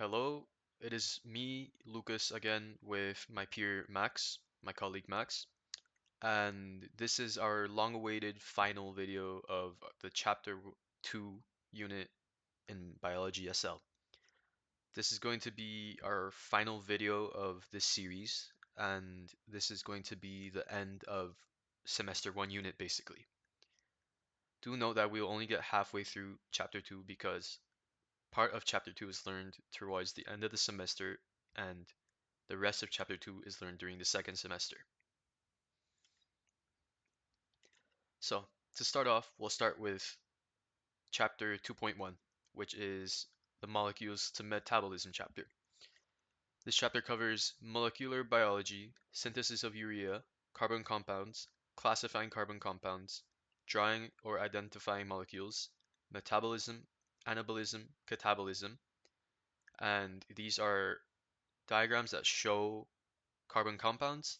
Hello, it is me, Lucas, again with my peer Max, my colleague Max, and this is our long-awaited final video of the Chapter 2 unit in Biology SL. This is going to be our final video of this series, and this is going to be the end of Semester 1 unit basically. Do note that we'll only get halfway through Chapter 2 because part of Chapter 2 is learned towards the end of the semester, and the rest of Chapter 2 is learned during the second semester. So, to start off, we'll start with Chapter 2.1, which is the Molecules to Metabolism chapter. This chapter covers molecular biology, synthesis of urea, carbon compounds, classifying carbon compounds, drawing or identifying molecules, metabolism, anabolism, catabolism, and these are diagrams that show carbon compounds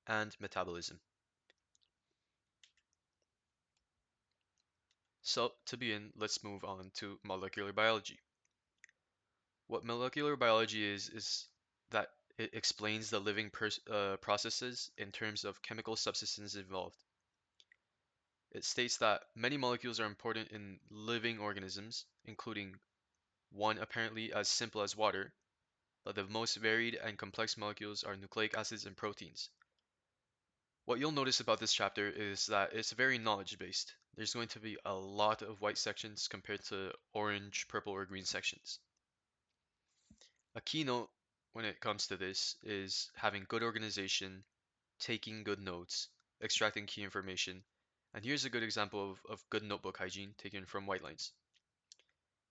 and metabolism. So to begin, let's move on to molecular biology. What molecular biology is that it explains the living processes in terms of chemical substances involved. It states that many molecules are important in living organisms, including one apparently as simple as water, but the most varied and complex molecules are nucleic acids and proteins. What you'll notice about this chapter is that it's very knowledge based. There's going to be a lot of white sections compared to orange, purple, or green sections. A keynote when it comes to this is having good organization, taking good notes, extracting key information, and here's a good example of good notebook hygiene taken from Whitelines.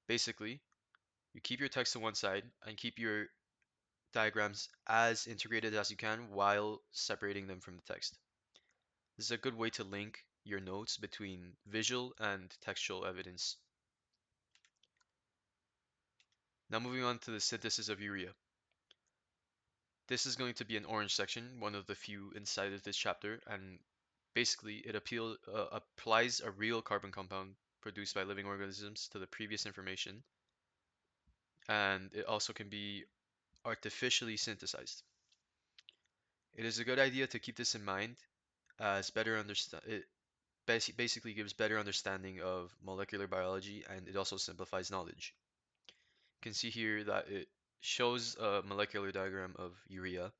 Basically, you keep your text to one side and keep your diagrams as integrated as you can while separating them from the text. This is a good way to link your notes between visual and textual evidence. Now moving on to the synthesis of urea. This is going to be an orange section, one of the few inside of this chapter, and basically it applies a real carbon compound produced by living organisms to the previous information, and it also can be artificially synthesized. It is a good idea to keep this in mind as better understand it basically gives better understanding of molecular biology and it also simplifies knowledge. You can see here that it shows a molecular diagram of urea,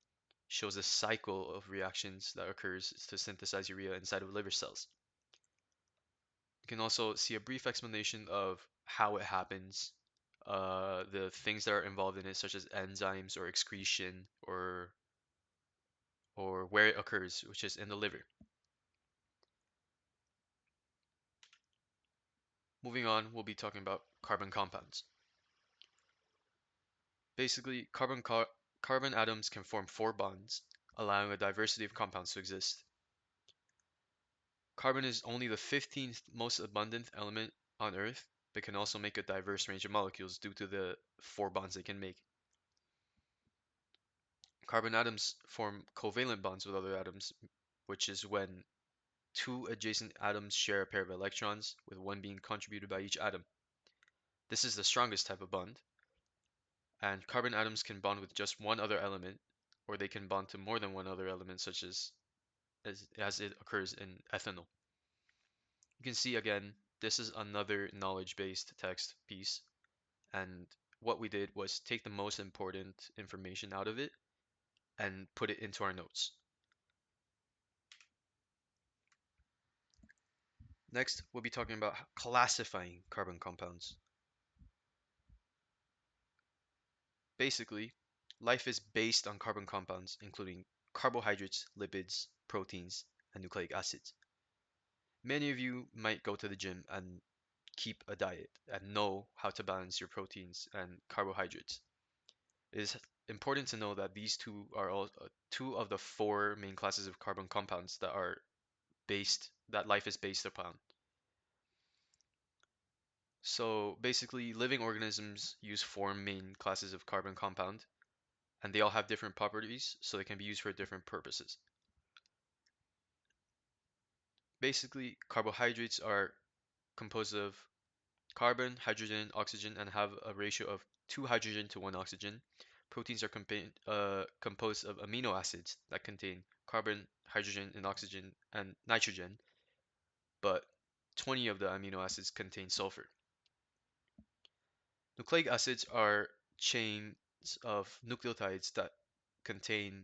shows a cycle of reactions that occurs to synthesize urea inside of liver cells. You can also see a brief explanation of how it happens, the things that are involved in it, such as enzymes or excretion or where it occurs, which is in the liver. Moving on, we'll be talking about carbon compounds. Basically, carbon atoms can form four bonds, allowing a diversity of compounds to exist. Carbon is only the 15th most abundant element on Earth, but can also make a diverse range of molecules due to the four bonds they can make. Carbon atoms form covalent bonds with other atoms, which is when two adjacent atoms share a pair of electrons, with one being contributed by each atom. This is the strongest type of bond, and carbon atoms can bond with just one other element, or they can bond to more than one other element, such as it occurs in ethanol. You can see again, this is another knowledge-based text piece, and what we did was take the most important information out of it and put it into our notes. Next, we'll be talking about classifying carbon compounds. Basically, life is based on carbon compounds, including carbohydrates, lipids, proteins, and nucleic acids. Many of you might go to the gym and keep a diet and know how to balance your proteins and carbohydrates. It is important to know that these two are all two of the four main classes of carbon compounds that life is based upon. So basically, living organisms use four main classes of carbon compound, and they all have different properties, so they can be used for different purposes. Basically, carbohydrates are composed of carbon, hydrogen, oxygen, and have a ratio of 2 hydrogen to 1 oxygen. Proteins are composed of amino acids that contain carbon, hydrogen, and oxygen and nitrogen, but 20 of the amino acids contain sulfur. Nucleic acids are chains of nucleotides that contain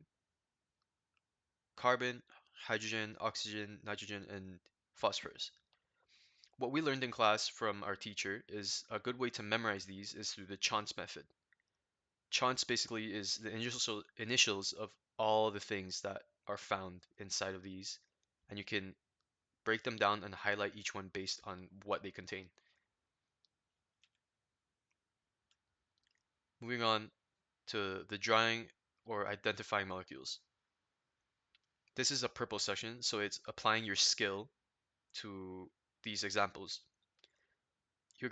carbon, hydrogen, oxygen, nitrogen, and phosphorus. What we learned in class from our teacher is a good way to memorize these is through the chance method. Chance basically is the initials of all the things that are found inside of these, and you can break them down and highlight each one based on what they contain. Moving on to the drawing or identifying molecules. This is a purple section, so it's applying your skill to these examples. You're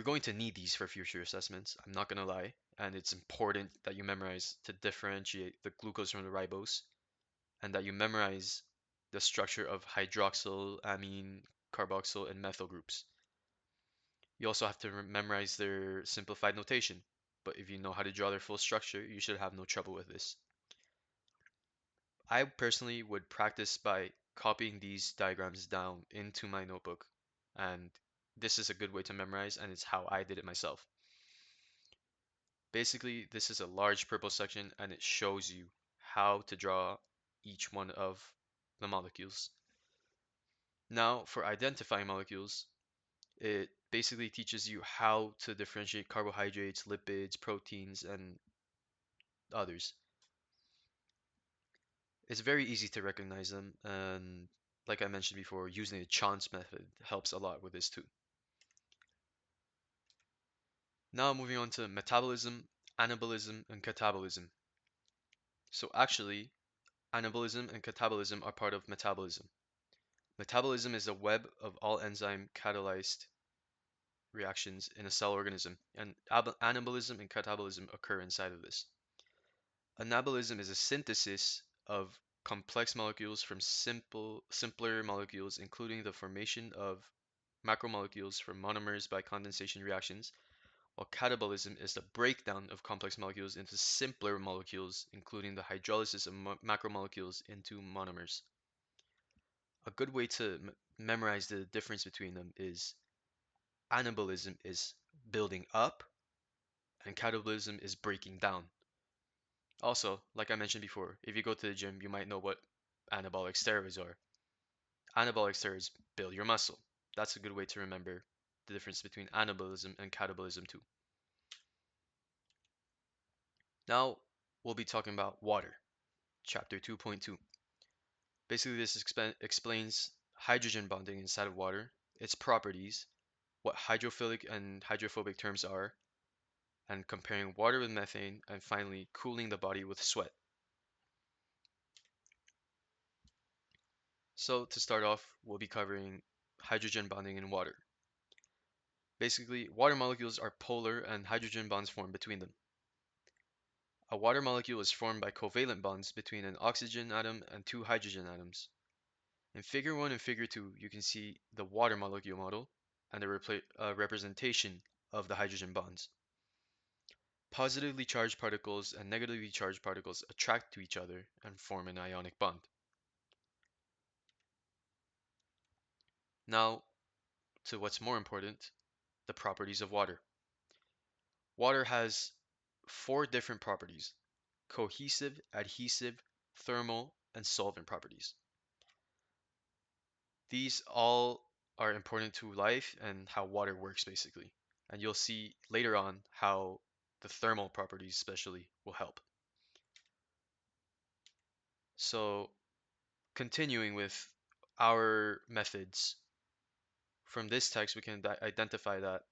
going to need these for future assessments, I'm not gonna lie, and it's important that you memorize to differentiate the glucose from the ribose, and that you memorize the structure of hydroxyl, amine, carboxyl, and methyl groups. You also have to memorize their simplified notation, but if you know how to draw their full structure, you should have no trouble with this. I personally would practice by copying these diagrams down into my notebook, and this is a good way to memorize, and it's how I did it myself. Basically, this is a large purple section, and it shows you how to draw each one of the molecules. Now, for identifying molecules, it basically teaches you how to differentiate carbohydrates, lipids, proteins, and others. It's very easy to recognize them, and like I mentioned before, using the chance method helps a lot with this too. Now moving on to metabolism, anabolism, and catabolism. So actually, anabolism and catabolism are part of metabolism. Metabolism is a web of all enzyme catalyzed reactions in a cell organism, and anabolism and catabolism occur inside of this. Anabolism is a synthesis of complex molecules from simpler molecules, including the formation of macromolecules from monomers by condensation reactions, while catabolism is the breakdown of complex molecules into simpler molecules, including the hydrolysis of macromolecules into monomers. A good way to memorize the difference between them is anabolism is building up and catabolism is breaking down. Also, like I mentioned before, if you go to the gym, you might know what anabolic steroids are. Anabolic steroids build your muscle. That's a good way to remember the difference between anabolism and catabolism too. Now, we'll be talking about water, chapter 2.2. Basically, this explains hydrogen bonding inside of water, its properties, what hydrophilic and hydrophobic terms are, and comparing water with methane, and finally, cooling the body with sweat. So to start off, we'll be covering hydrogen bonding in water. Basically, water molecules are polar and hydrogen bonds form between them. A water molecule is formed by covalent bonds between an oxygen atom and two hydrogen atoms. In figure 1 and figure 2, you can see the water molecule model and a representation of the hydrogen bonds. Positively charged particles and negatively charged particles attract to each other and form an ionic bond. Now, to what's more important, the properties of water. Water has 4 different properties: cohesive, adhesive, thermal, and solvent properties. These all are important to life and how water works basically. And you'll see later on how the thermal properties especially will help. So continuing with our methods, from this text we can identify that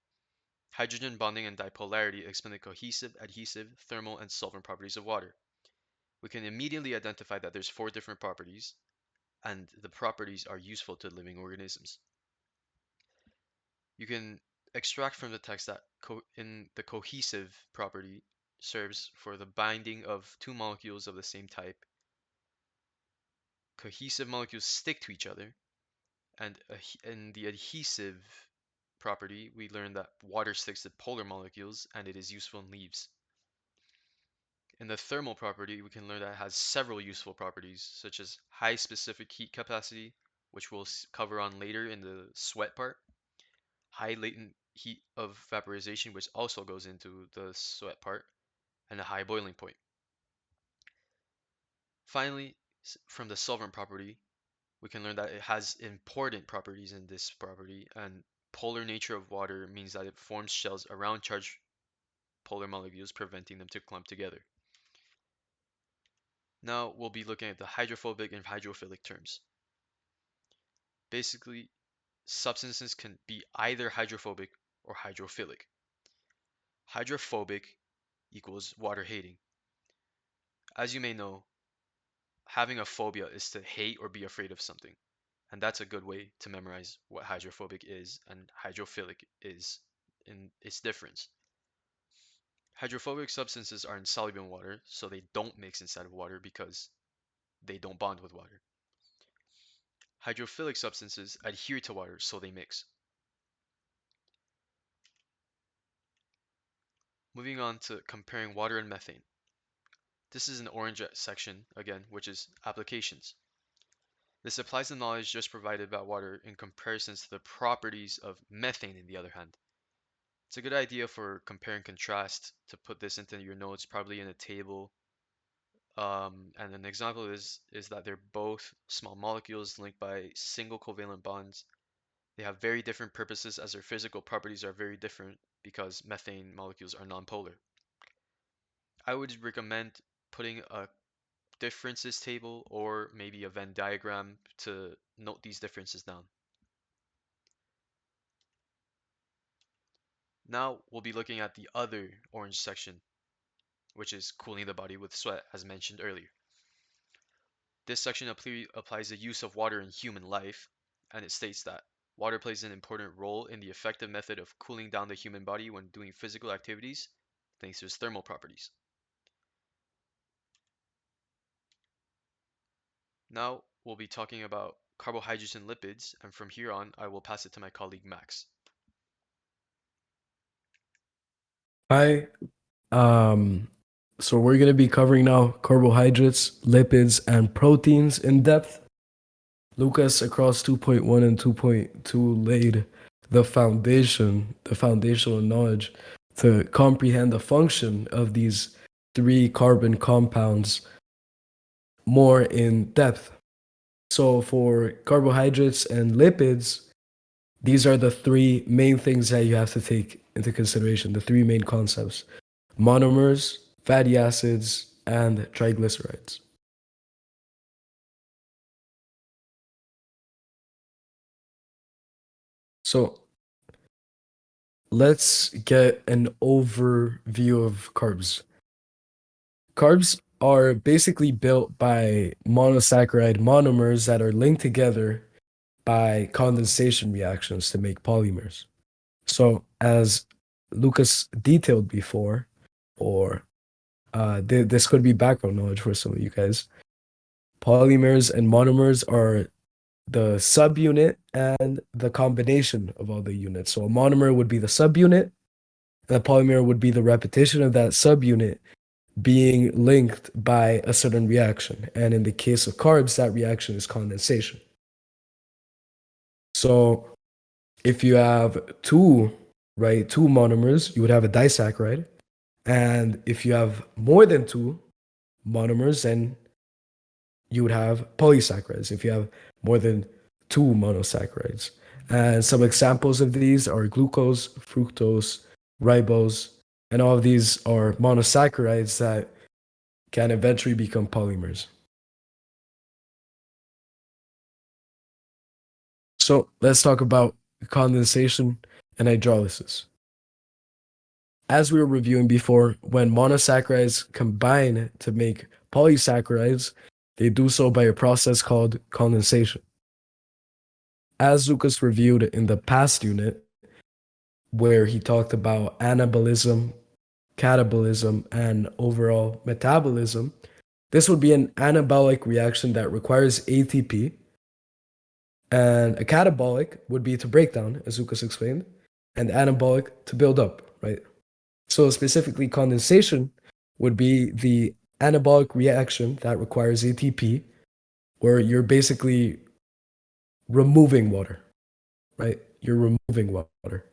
hydrogen bonding and dipolarity explain the cohesive, adhesive, thermal, and solvent properties of water. We can immediately identify that there's 4 different properties, and the properties are useful to living organisms. You can extract from the text that in the cohesive property serves for the binding of 2 molecules of the same type. Cohesive molecules stick to each other, and in the adhesive property, we learned that water sticks to polar molecules and it is useful in leaves. In the thermal property, we can learn that it has several useful properties, such as high specific heat capacity, which we'll cover on later in the sweat part, high latent heat of vaporization, which also goes into the sweat part, and a high boiling point. Finally, from the solvent property, we can learn that it has important properties in this property, and polar nature of water means that it forms shells around charged polar molecules, preventing them to clump together. Now we'll be looking at the hydrophobic and hydrophilic terms. Basically, substances can be either hydrophobic or hydrophilic. Hydrophobic equals water hating. As you may know, having a phobia is to hate or be afraid of something. And that's a good way to memorize what hydrophobic is and hydrophilic is in its difference. Hydrophobic substances are insoluble in water, so they don't mix inside of water because they don't bond with water. Hydrophilic substances adhere to water, so they mix. Moving on to comparing water and methane. This is an orange section, again, which is applications. This applies the knowledge just provided about water in comparison to the properties of methane, in the other hand. It's a good idea for compare and contrast to put this into your notes, probably in a table. And an example is that they're both small molecules linked by single covalent bonds. They have very different purposes as their physical properties are very different because methane molecules are nonpolar. I would recommend putting a differences table or maybe a Venn diagram to note these differences down. Now we'll be looking at the other orange section, which is cooling the body with sweat, as mentioned earlier. This section applies the use of water in human life, and it states that water plays an important role in the effective method of cooling down the human body when doing physical activities, thanks to its thermal properties. Now we'll be talking about carbohydrates and lipids, and from here on, I will pass it to my colleague Max. Hi. Um, so we're going to be covering now carbohydrates, lipids, and proteins in depth. Lucas across 2.1 and 2.2 laid the foundational knowledge to comprehend the function of these three carbon compounds more in depth. So for carbohydrates and lipids, these are the three main things that you have to take into consideration, the three main concepts: monomers, fatty acids, and triglycerides. So let's get an overview of carbs. Carbs are basically built by monosaccharide monomers that are linked together by condensation reactions to make polymers. So, as Lucas detailed before, or this could be background knowledge for some of you guys, polymers and monomers are the subunit and the combination of all the units. So, a monomer would be the subunit, and a polymer would be the repetition of that subunit being linked by a certain reaction. And in the case of carbs, that reaction is condensation. So, if you have two monomers, you would have a disaccharide. And if you have more than two monomers, then you would have polysaccharides if you have more than two monosaccharides. And some examples of these are glucose, fructose, ribose, and all of these are monosaccharides that can eventually become polymers. So let's talk about condensation and hydrolysis. As we were reviewing before, when monosaccharides combine to make polysaccharides, they do so by a process called condensation. As Lucas reviewed in the past unit, where he talked about anabolism, catabolism, and overall metabolism, this would be an anabolic reaction that requires ATP. And a catabolic would be to break down, as Lucas explained. and anabolic to build up, right? So specifically condensation would be the anabolic reaction that requires ATP, where you're basically removing water, right? You're removing water.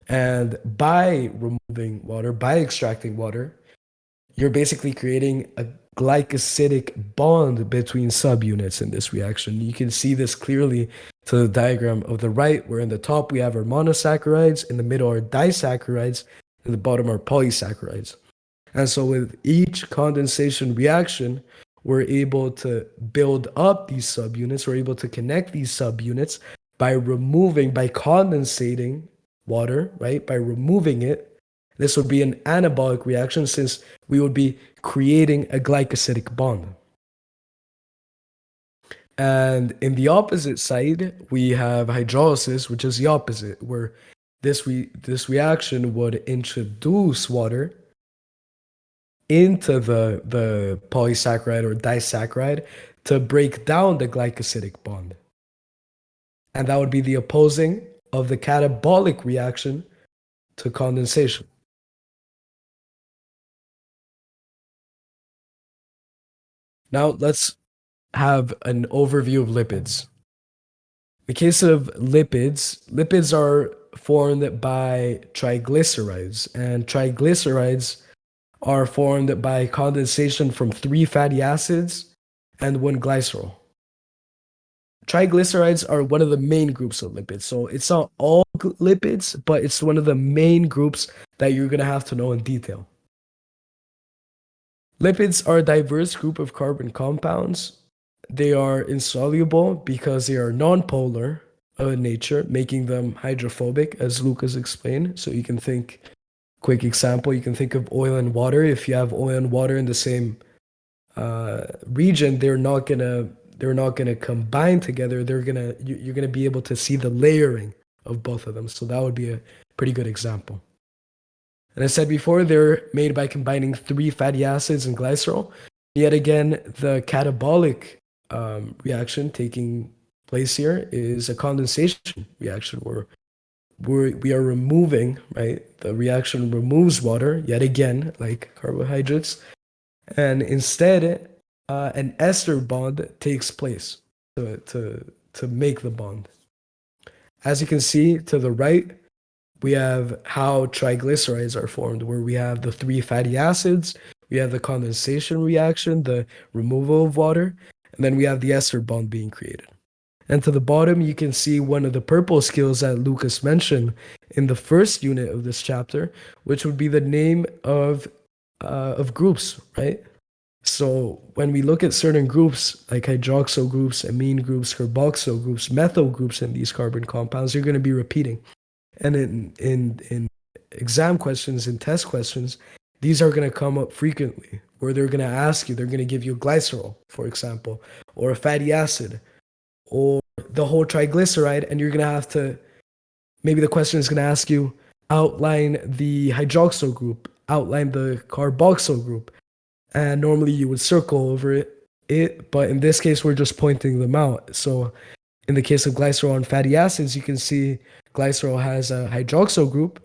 And by removing water, by extracting water, you're basically creating a glycosidic bond between subunits in this reaction. You can see this clearly to the diagram of the right, where in the top we have our monosaccharides, in the middle are disaccharides, and the bottom are polysaccharides. And so with each condensation reaction, we're able to build up these subunits, we're able to connect these subunits by condensating water, right? By removing it. This would be an anabolic reaction since we would be creating a glycosidic bond. And in the opposite side, we have hydrolysis, which is the opposite, where this reaction would introduce water into the polysaccharide or disaccharide to break down the glycosidic bond. And that would be the opposing of the catabolic reaction to condensation. Now let's have an overview of lipids. In the case of lipids, lipids are formed by triglycerides, and triglycerides are formed by condensation from 3 fatty acids and 1 glycerol. Triglycerides are one of the main groups of lipids. So it's not all lipids, but it's one of the main groups that you're going to have to know in detail. Lipids are a diverse group of carbon compounds. They are insoluble because they are nonpolar in nature, making them hydrophobic, as Lucas explained. So you can think, quick example, you can think of oil and water. If you have oil and water in the same region, they're not gonna combine together. You're gonna be able to see the layering of both of them. So that would be a pretty good example. And I said before, they're made by combining 3 fatty acids and glycerol. Yet again, the catabolic reaction taking place here is a condensation reaction where we are removing, right? The reaction removes water, yet again, like carbohydrates. And instead, an ester bond takes place to make the bond. As you can see to the right, we have how triglycerides are formed, where we have the 3 fatty acids, we have the condensation reaction, the removal of water, and then we have the ester bond being created. And to the bottom, you can see one of the purple skills that Lucas mentioned in the first unit of this chapter, which would be the name of groups, right? So when we look at certain groups like hydroxyl groups, amine groups, carboxyl groups, methyl groups in these carbon compounds, you're going to be repeating. And in exam questions, in test questions, these are going to come up frequently, where they're going to ask you, they're going to give you glycerol, for example, or a fatty acid, or the whole triglyceride, and you're going to have to, maybe the question is going to ask you, outline the hydroxyl group, outline the carboxyl group, and normally you would circle over it, but in this case, we're just pointing them out. So in the case of glycerol and fatty acids, you can see glycerol has a hydroxyl group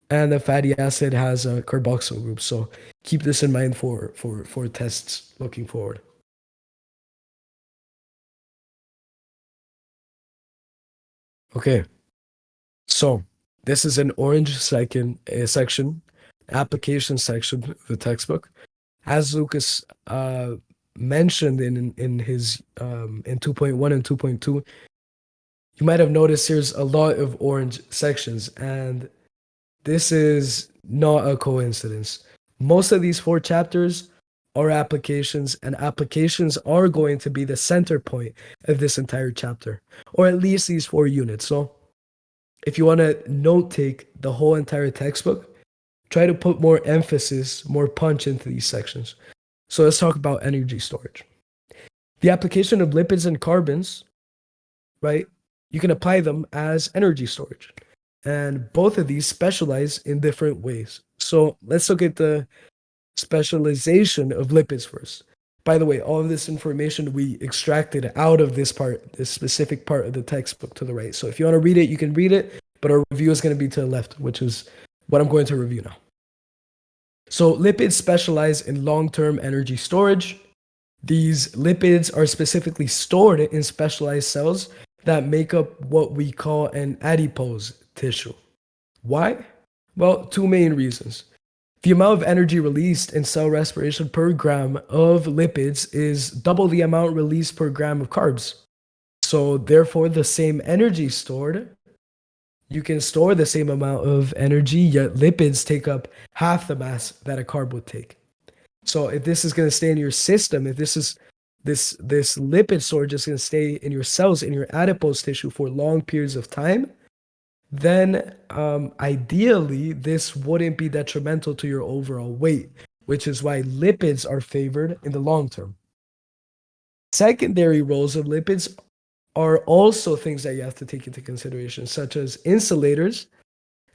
and the fatty acid has a carboxyl group. So keep this in mind for tests looking forward. Okay, so this is an orange section, application section of the textbook. As Lucas mentioned in his in 2.1 and 2.2, you might have noticed there's a lot of orange sections, and this is not a coincidence. Most of these 4 chapters are applications, and applications are going to be the center point of this entire chapter, or at least these 4 units. So if you want to note take the whole entire textbook, try to put more emphasis, more punch into these sections. So let's talk about energy storage. The application of lipids and carbons, right? You can apply them as energy storage. And both of these specialize in different ways. So let's look at the specialization of lipids first. By the way, all of this information we extracted out of this part, this specific part of the textbook to the right. So if you want to read it, you can read it. but our review is going to be to the left, which is what I'm going to review now. So lipids specialize in long-term energy storage. These lipids are specifically stored in specialized cells that make up what we call an adipose tissue. Why? Well, two main reasons. The amount of energy released in cell respiration per gram of lipids is double the amount released per gram of carbs. So therefore, the same energy stored, you can store the same amount of energy, yet lipids take up half the mass that a carb would take. So if this is going to stay in your system, if this lipid storage is going to stay in your cells, in your adipose tissue for long periods of time, then ideally this wouldn't be detrimental to your overall weight, which is why lipids are favored in the long term. Secondary roles of lipids are also things that you have to take into consideration, such as insulators,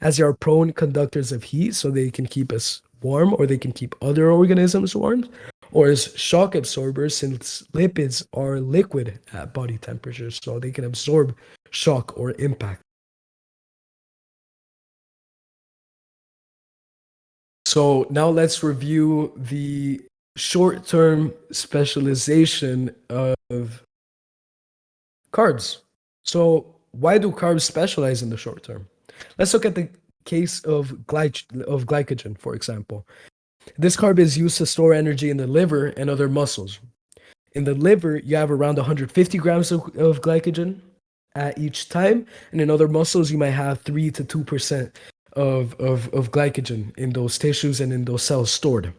as they are prone conductors of heat, so they can keep us warm or they can keep other organisms warm, or as shock absorbers, since lipids are liquid at body temperature, so they can absorb shock or impact. So now let's review the short-term specialization of carbs. So why do carbs specialize in the short term? Let's look at the case of glycogen, for example. This carb is used to store energy in the liver and other muscles. In the liver, you have around 150 grams of glycogen at each time, and in other muscles, you might have 3 to 2% of glycogen in those tissues and in those cells stored.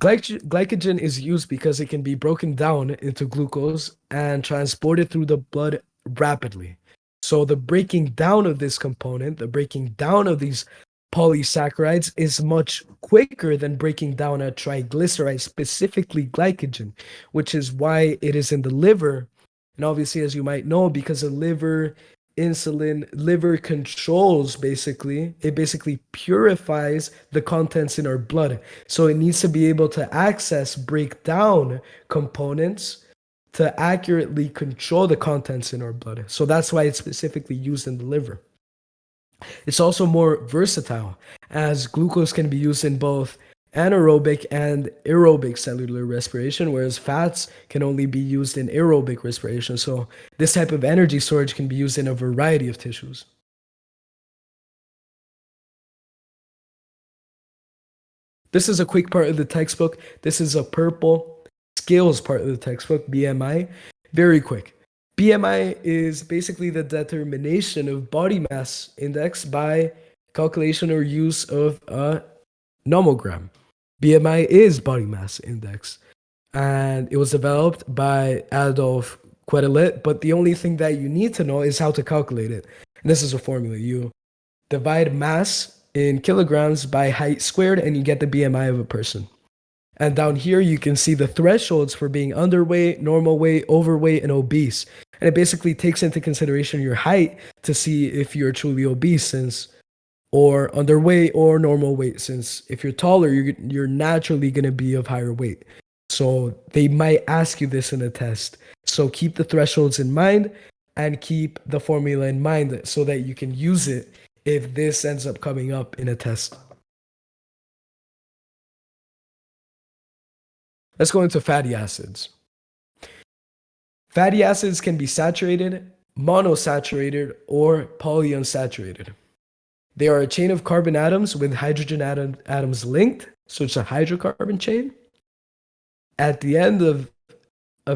Glycogen is used because it can be broken down into glucose and transported through the blood rapidly. So the breaking down of this component, the breaking down of these polysaccharides is much quicker than breaking down a triglyceride, specifically glycogen, which is why it is in the liver. And obviously, as you might know, because the liver controls, it basically purifies the contents in our blood. So it needs to be able to break down components to accurately control the contents in our blood. So that's why it's specifically used in the liver. It's also more versatile, as glucose can be used in both anaerobic and aerobic cellular respiration, whereas fats can only be used in aerobic respiration. So this type of energy storage can be used in a variety of tissues. This is a quick part of the textbook. This is a purple scales part of the textbook, BMI. Very quick. BMI is basically the determination of body mass index by calculation or use of a nomogram. BMI is body mass index, and it was developed by Adolf Quetelet, but the only thing that you need to know is how to calculate it. And this is a formula. You divide mass in kilograms by height squared, and you get the BMI of a person. And down here, you can see the thresholds for being underweight, normal weight, overweight, and obese. And it basically takes into consideration your height to see if you're truly obese, or underweight or normal weight, since if you're taller, you're naturally going to be of higher weight. So they might ask you this in a test. So keep the thresholds in mind and keep the formula in mind so that you can use it if this ends up coming up in a test. Let's go into fatty acids. Fatty acids can be saturated, monosaturated, or polyunsaturated. They are a chain of carbon atoms with hydrogen atoms linked, so it's a hydrocarbon chain. At the end of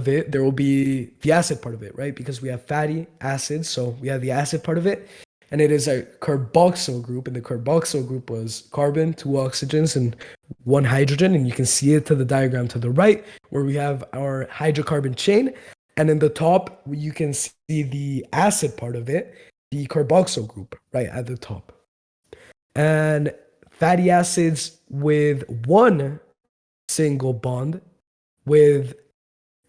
it, there will be the acid part of it, right? Because we have fatty acids, so we have the acid part of it, and it is a carboxyl group, and the carboxyl group was carbon, 2 oxygens, and 1 hydrogen, and you can see it to the diagram to the right, where we have our hydrocarbon chain, and in the top, you can see the acid part of it, the carboxyl group, right at the top. And fatty acids with one single bond with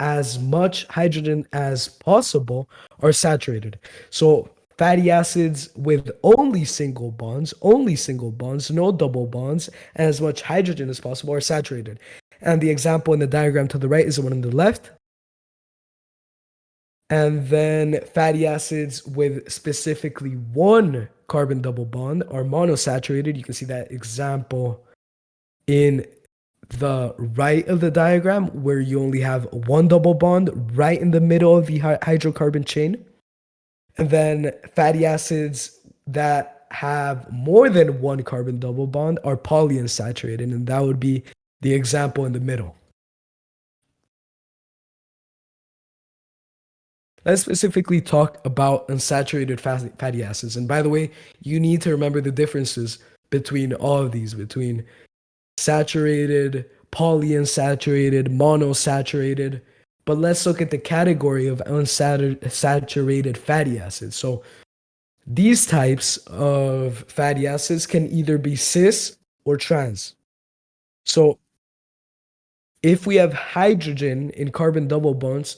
as much hydrogen as possible are saturated. So fatty acids with only single bonds, no double bonds, and as much hydrogen as possible are saturated. And the example in the diagram to the right is the one on the left. And then fatty acids with specifically one carbon double bond are monosaturated. You can see that example in the right of the diagram where you only have one double bond right in the middle of the hydrocarbon chain. And then fatty acids that have more than one carbon double bond are polyunsaturated, and that would be the example in the middle. Let's specifically talk about unsaturated fatty acids. And by the way, you need to remember the differences between all of these, between saturated, polyunsaturated, monosaturated. But let's look at the category of unsaturated fatty acids. So these types of fatty acids can either be cis or trans. So if we have hydrogen in carbon double bonds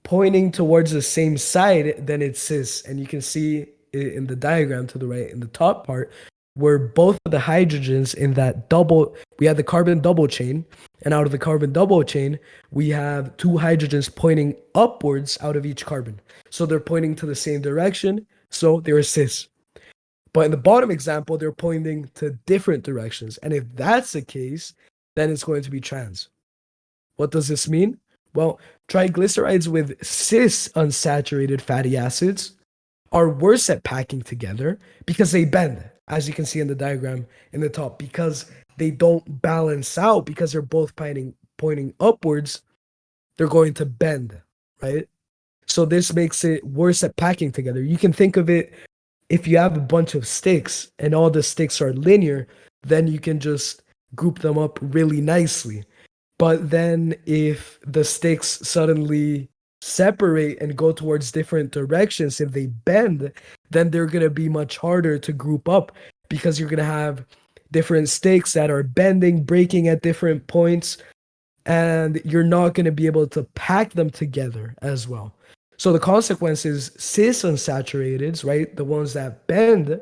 pointing towards the same side, then it's cis. And you can see in the diagram to the right in the top part where both of the hydrogens in that double, we have the carbon double chain, and out of the carbon double chain, we have two hydrogens pointing upwards out of each carbon. So they're pointing to the same direction, so they're cis. But in the bottom example, they're pointing to different directions. And if that's the case, then it's going to be trans. What does this mean? Well, triglycerides with cis unsaturated fatty acids are worse at packing together because they bend, as you can see in the diagram in the top, because they don't balance out because they're both pointing upwards, they're going to bend, right? So this makes it worse at packing together. You can think of it, if you have a bunch of sticks and all the sticks are linear, then you can just group them up really nicely. But then if the sticks suddenly separate and go towards different directions, if they bend, then they're going to be much harder to group up because you're going to have different sticks that are bending, breaking at different points, and you're not going to be able to pack them together as well. So the consequence is cis unsaturated, right? The ones that bend are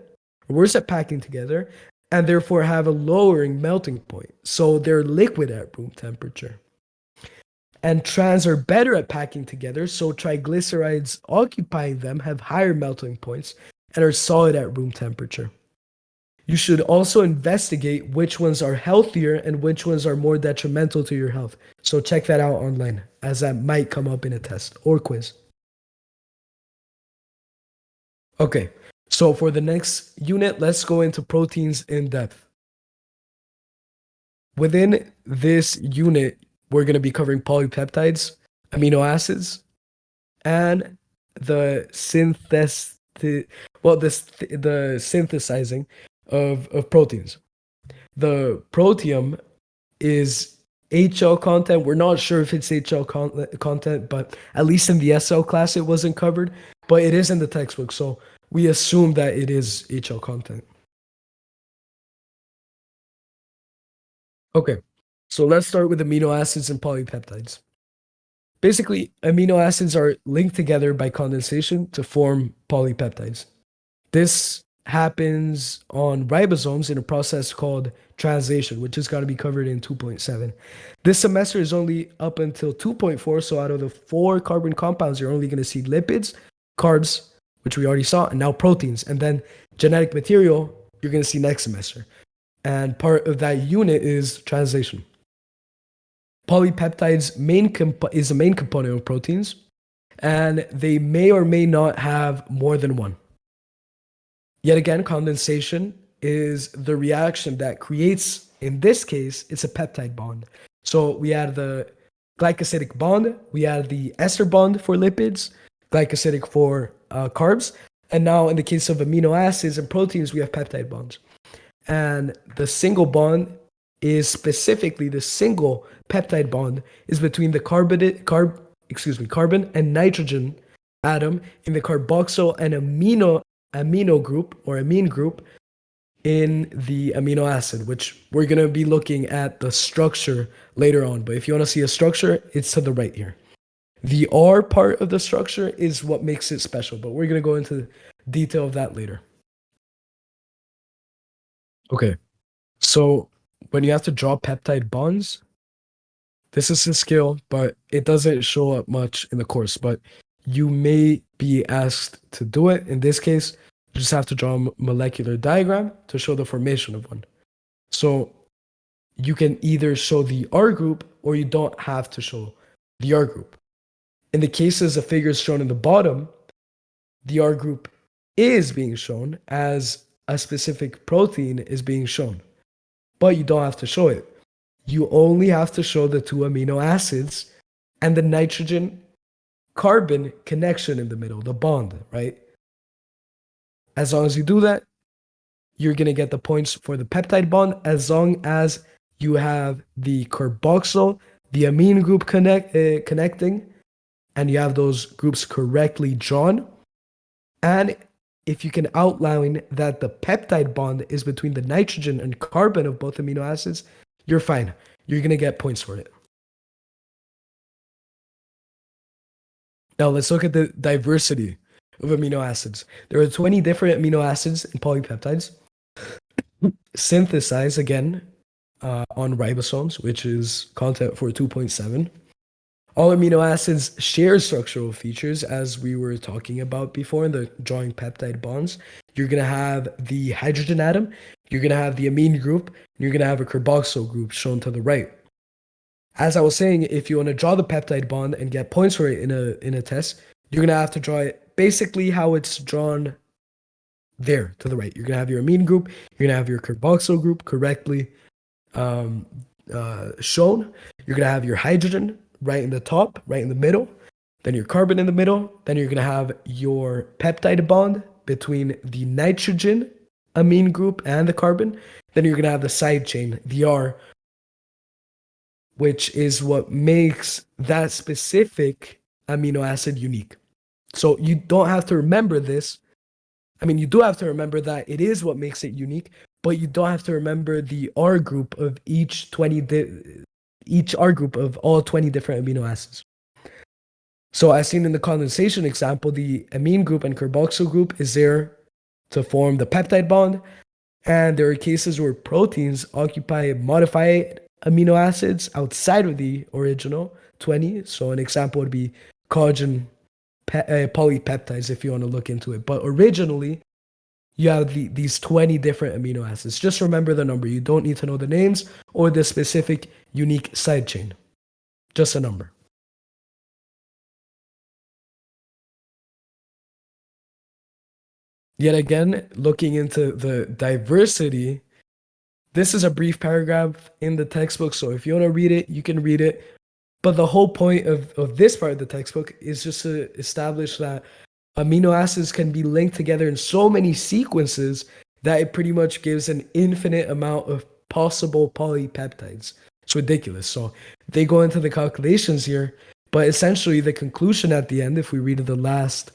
worse at packing together and therefore have a lowering melting point. So they're liquid at room temperature. And trans are better at packing together, so triglycerides occupying them have higher melting points and are solid at room temperature. You should also investigate which ones are healthier and which ones are more detrimental to your health. So check that out online, as that might come up in a test or quiz. Okay, so for the next unit, let's go into proteins in depth. Within this unit, we're going to be covering polypeptides, amino acids, and the synthesizing of proteins. The proteome is HL content. We're not sure if it's HL content, but at least in the SL class, it wasn't covered, but it is in the textbook. So we assume that it is HL content. Okay, so let's start with amino acids and polypeptides. Basically, amino acids are linked together by condensation to form polypeptides. This happens on ribosomes in a process called translation, which is going to be covered in 2.7. This semester is only up until 2.4, so out of the 4 carbon compounds, you're only going to see lipids, carbs, which we already saw, and now proteins. And then genetic material, you're going to see next semester. And part of that unit is translation. Polypeptides is a main component of proteins, and they may or may not have more than one. Yet again, condensation is the reaction that creates, in this case, it's a peptide bond. So we add the glycosidic bond, we add the ester bond for lipids, glycosidic for carbs, and now in the case of amino acids and proteins, we have peptide bonds. And the single bond is specifically the single peptide bond is between the carbon and nitrogen atom in the carboxyl and amino group or amine group in the amino acid, which we're going to be looking at the structure later on. But if you want to see a structure, it's to the right here. The R part of the structure is what makes it special, but we're going to go into detail of that later. Okay, so when you have to draw peptide bonds, this is a skill, but it doesn't show up much in the course. But you may be asked to do it. In this case, you just have to draw a molecular diagram to show the formation of one. So you can either show the R group or you don't have to show the R group. In the cases of figures shown in the bottom, the R group is being shown as a specific protein is being shown, but you don't have to show it. You only have to show the two amino acids and the nitrogen carbon connection in the middle, the bond, right? As long as you do that, you're going to get the points for the peptide bond as long as you have the carboxyl, the amine group connecting, and you have those groups correctly drawn. And if you can outline that the peptide bond is between the nitrogen and carbon of both amino acids, you're fine. You're going to get points for it. Now let's look at the diversity of amino acids. There are 20 different amino acids in polypeptides synthesized again on ribosomes, which is content for 2.7. All amino acids share structural features, as we were talking about before in the drawing peptide bonds. You're going to have the hydrogen atom, you're going to have the amine group, and you're going to have a carboxyl group shown to the right. As I was saying, if you want to draw the peptide bond and get points for it in a test, you're going to have to draw it basically how it's drawn there to the right. You're going to have your amine group, you're going to have your carboxyl group correctly shown. You're going to have your hydrogen right in the top, right in the middle, then your carbon in the middle, then you're going to have your peptide bond between the nitrogen amine group and the carbon, then you're going to have the side chain, the R, which is what makes that specific amino acid unique. So you don't have to remember this. I mean, you do have to remember that it is what makes it unique, but you don't have to remember the R group of each R group of all 20 different amino acids. So as seen in the condensation example, the amine group and carboxyl group is there to form the peptide bond. And there are cases where proteins occupy modified amino acids outside of the original 20. So an example would be collagen polypeptides if you want to look into it. But originally, you have these 20 different amino acids. Just remember the number. You don't need to know the names or the specific unique side chain. Just a number. Yet again, looking into the diversity, this is a brief paragraph in the textbook, so if you want to read it, you can read it. But the whole point of this part of the textbook is just to establish that amino acids can be linked together in so many sequences that it pretty much gives an infinite amount of possible polypeptides. It's ridiculous. So they go into the calculations here, but essentially the conclusion at the end, if we read the last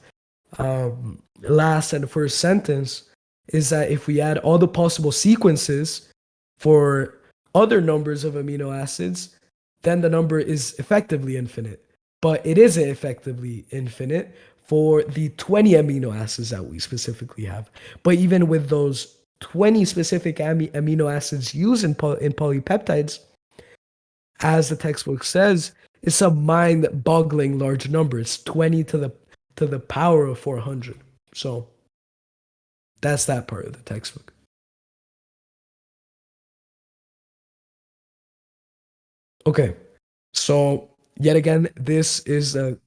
and first sentence, is that if we add all the possible sequences for other numbers of amino acids, then the number is effectively infinite. But it isn't effectively infinite for the 20 amino acids that we specifically have. But even with those 20 specific amino acids used in polypeptides, as the textbook says, it's a mind-boggling large number. It's 20 to the power of 400. So that's that part of the textbook. Okay, so yet again, this is a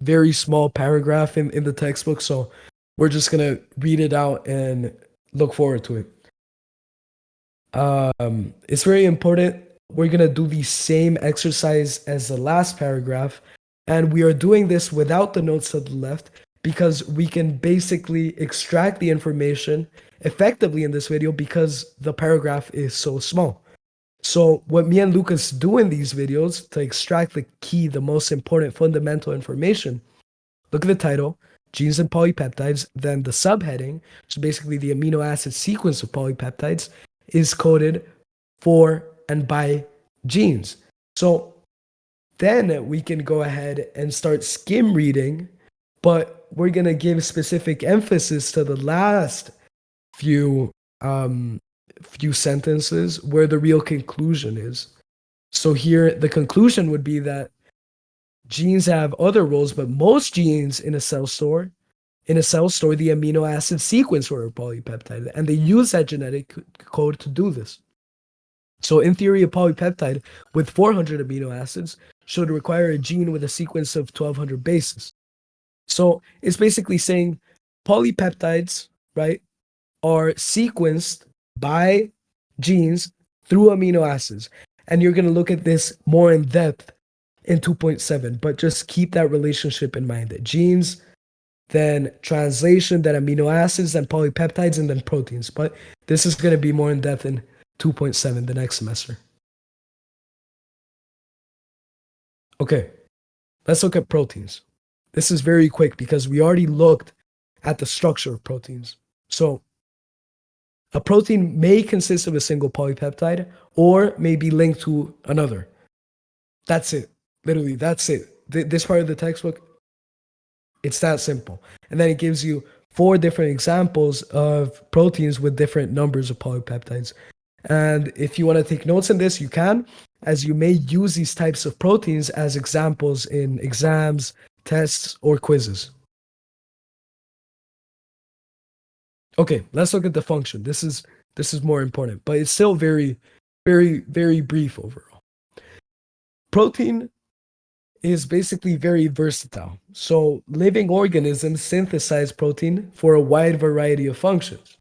very small paragraph in the textbook, so we're just gonna read it out and look forward to it. It's very important. We're gonna do the same exercise as the last paragraph, and we are doing this without the notes to the left because we can basically extract the information effectively in this video because the paragraph is so small. So what me and Lucas do in these videos to extract the key, the most important fundamental information, look at the title, genes and polypeptides, then the subheading, so basically the amino acid sequence of polypeptides, is coded for and by genes. So then we can go ahead and start skim reading, but we're going to give specific emphasis to the last few sentences where the real conclusion is. So here, the conclusion would be that Genes have other roles, but most genes in a cell store the amino acid sequence for a polypeptide, and they use that genetic code to do this. So in theory, a polypeptide with 400 amino acids should require a gene with a sequence of 1200 bases. So it's basically saying polypeptides, right, are sequenced by genes through amino acids. And you're going to look at this more in depth in 2.7, but just keep that relationship in mind. Genes, then translation, then amino acids, then polypeptides, and then proteins. But this is going to be more in depth in 2.7 the next semester. Okay, let's look at proteins. This is very quick because we already looked at the structure of proteins. So a protein may consist of a single polypeptide or may be linked to another. That's it. Literally, that's it. This part of the textbook, it's that simple. And then it gives you 4 different examples of proteins with different numbers of polypeptides. And if you want to take notes on this, you can, as you may use these types of proteins as examples in exams, tests, or quizzes. Okay, let's look at the function. This is more important, but it's still very, very, very brief overall. Protein is basically very versatile. So living organisms synthesize protein for a wide variety of functions.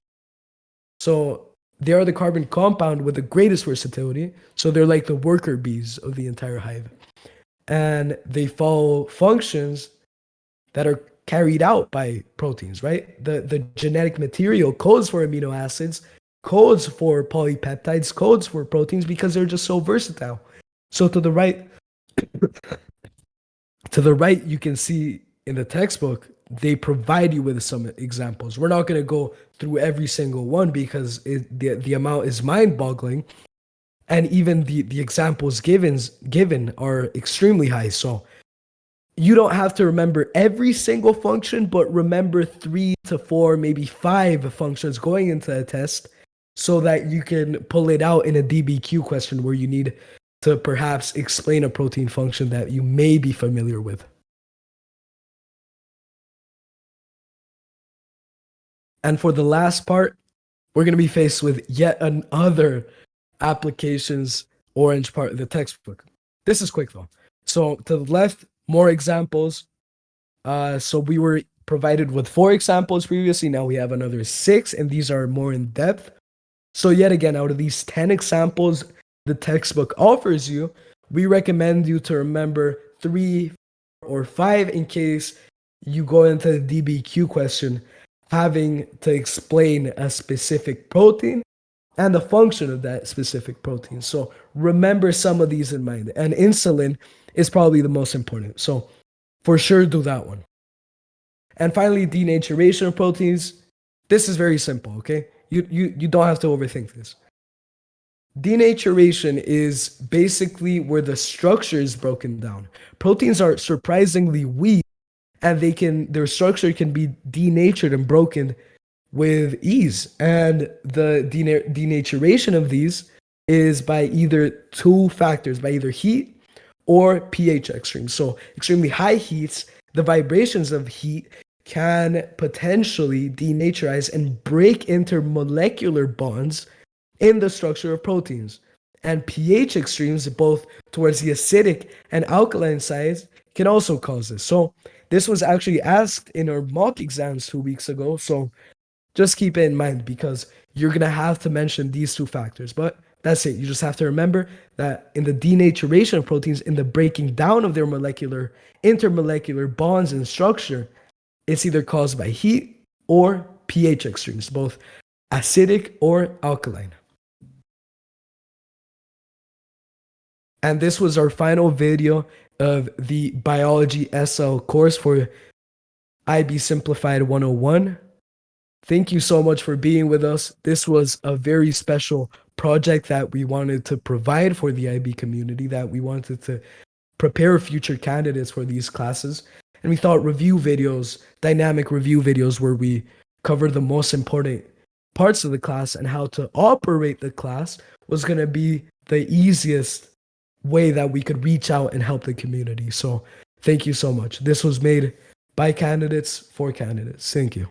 So they are the carbon compound with the greatest versatility. So they're like the worker bees of the entire hive. And they follow functions that are carried out by proteins, right? The genetic material codes for amino acids, codes for polypeptides, codes for proteins because they're just so versatile. So to the right, you can see in the textbook, they provide you with some examples. We're not going to go through every single one because the amount is mind-boggling. And even the examples given are extremely high. So you don't have to remember every single function, but remember 3 to 4, maybe 5 functions going into a test so that you can pull it out in a DBQ question where you need to perhaps explain a protein function that you may be familiar with. And for the last part, we're going to be faced with yet another applications orange part of the textbook. This is quick though. So to the left, more examples. So we were provided with 4 examples previously. Now we have another 6, and these are more in depth. So yet again, out of these 10 examples the textbook offers you, we recommend you to remember 3 or 5 in case you go into the DBQ question having to explain a specific protein and the function of that specific protein. So remember some of these in mind. And insulin is probably the most important. So for sure, do that one. And finally, denaturation of proteins. This is very simple, okay? You don't have to overthink this. Denaturation is basically where the structure is broken down. Proteins are surprisingly weak, and their structure can be denatured and broken with ease. And the denaturation of these is by either 2 factors, by either heat or pH extreme. So extremely high heats, the vibrations of heat can potentially denaturize and break intermolecular bonds in the structure of proteins. And pH extremes, both towards the acidic and alkaline sides, can also cause this. So this was actually asked in our mock exams 2 weeks ago. So just keep it in mind because you're going to have to mention these 2 factors. But that's it. You just have to remember that in the denaturation of proteins, in the breaking down of their intermolecular bonds and structure, it's either caused by heat or pH extremes, both acidic or alkaline. And this was our final video of the Biology SL course for IB Simplified 101. Thank you so much for being with us. This was a very special project that we wanted to provide for the IB community, that we wanted to prepare future candidates for these classes. And we thought review videos, dynamic review videos where we cover the most important parts of the class and how to operate the class was going to be the easiest way that we could reach out and help the community. So Thank you so much. This was made by candidates for candidates. Thank you.